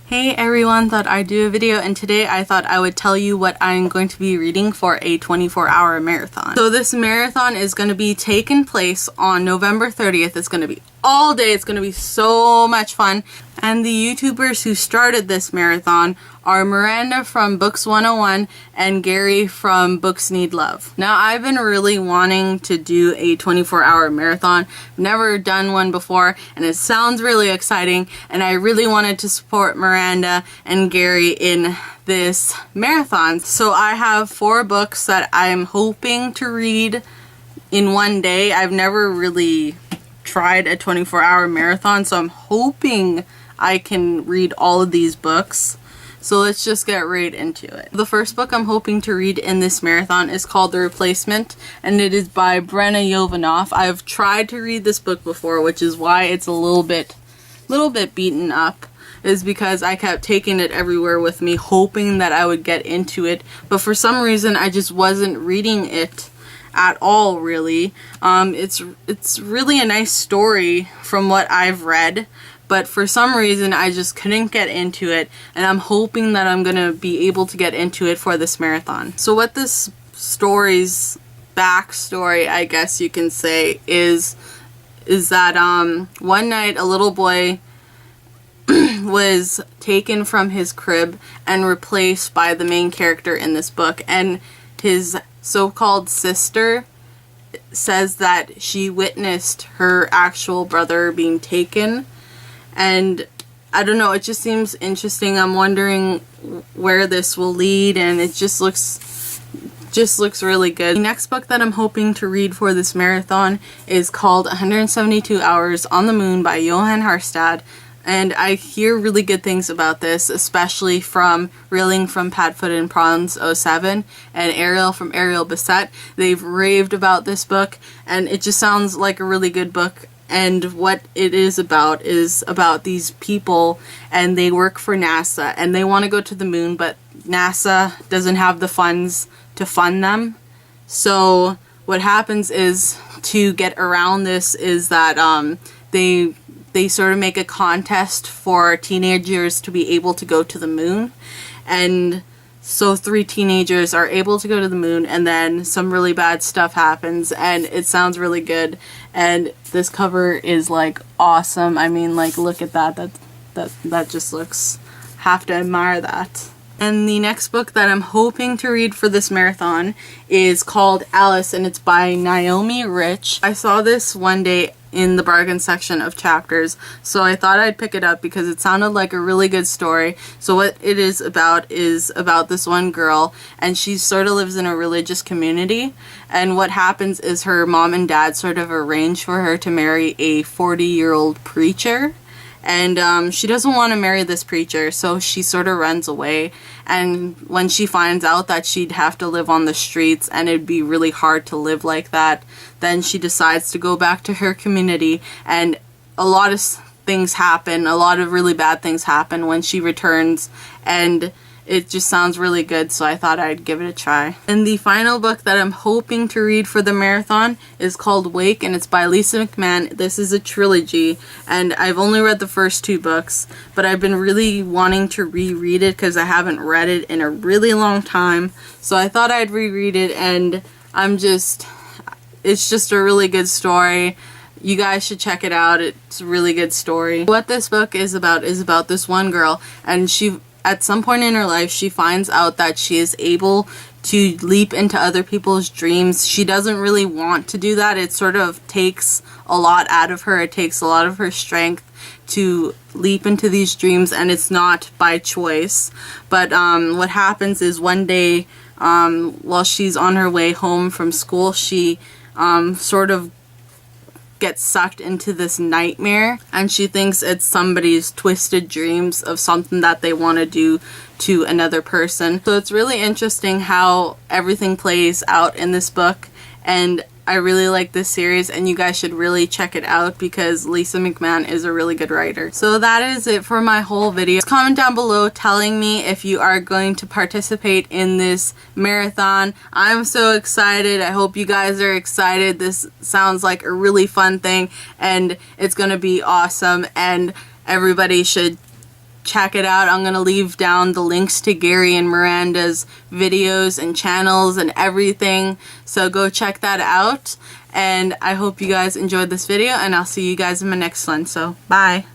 Hey everyone, thought I'd do a video, and today I thought I would tell you what I'm going to be reading for a 24-hour marathon. So this marathon is going to be taking place on November 30th. It's going to be all day. It's going to be so much fun. And the YouTubers who started this marathon are Miranda from Books 101 and Gary from BookNeedLove. Now, I've been really wanting to do a 24-hour marathon. Never done one before, and it sounds really exciting, and I really wanted to support Miranda and Gary in this marathon. So I have 4 books that I'm hoping to read in one day. I've never really tried a 24-hour marathon, so I'm hoping I can read all of these books. So let's just get right into it. The first book I'm hoping to read in this marathon is called The Replacement, and it is by Brenna Yovanoff. I've tried to read this book before, which is why it's a little bit beaten up, is because I kept taking it everywhere with me, hoping that I would get into it, but for some reason I just wasn't reading it at all, really. It's really a nice story from what I've read, but for some reason I just couldn't get into it, and I'm hoping that I'm gonna be able to get into it for this marathon. So what this story's backstory, I guess you can say, is that one night a little boy was taken from his crib and replaced by the main character in this book, and his so-called sister says that she witnessed her actual brother being taken. And I don't know, it just seems interesting. I'm wondering where this will lead, and it just looks really good. The next book that I'm hoping to read for this marathon is called 172 Hours on the Moon by Johan Harstad. And I hear really good things about this, especially from Reeling from Padfoot and Prawns 07 and Ariel from Ariel Bissett. They've raved about this book, and it just sounds like a really good book. And what it is about these people, and they work for NASA, and they want to go to the moon, but NASA doesn't have the funds to fund them. So what happens is, to get around this, is that they sort of make a contest for teenagers to be able to go to the moon. And so 3 teenagers are able to go to the moon, and then some really bad stuff happens, and it sounds really good. And this cover is like awesome. I mean, like, look at that. That just looks, have to admire that. And the next book that I'm hoping to read for this marathon is called Alice, and it's by Naomi Rich. I saw this one day in the bargain section of Chapters, so I thought I'd pick it up because it sounded like a really good story. So what it is about this one girl, and she sort of lives in a religious community, and what happens is her mom and dad sort of arrange for her to marry a 40-year-old preacher. And she doesn't want to marry this preacher, so she sort of runs away. And when she finds out that she'd have to live on the streets and it'd be really hard to live like that, then she decides to go back to her community, and a lot of things happen, a lot of really bad things happen when she returns, and it just sounds really good, so I thought I'd give it a try. And the final book that I'm hoping to read for the marathon is called Wake, and it's by Lisa McMann. This is a trilogy, and I've only read the first 2 books, but I've been really wanting to reread it because I haven't read it in a really long time. So I thought I'd reread it, and it's just a really good story. You guys should check it out. It's a really good story. What this book is about this one girl, and at some point in her life, she finds out that she is able to leap into other people's dreams. She doesn't really want to do that. It sort of takes a lot out of her. It takes a lot of her strength to leap into these dreams, and it's not by choice. But what happens is, one day, while she's on her way home from school, she sort of gets sucked into this nightmare, and she thinks it's somebody's twisted dreams of something that they want to do to another person. So it's really interesting how everything plays out in this book, and I really like this series, and you guys should really check it out because Lisa McMann is a really good writer. So that is it for my whole video. Comment down below telling me if you are going to participate in this marathon. I'm so excited. I hope you guys are excited. This sounds like a really fun thing, and it's gonna be awesome, and everybody should check it out. I'm gonna leave down the links to Gary and Miranda's videos and channels and everything, so go check that out. And I hope you guys enjoyed this video, and I'll see you guys in my next one. So bye.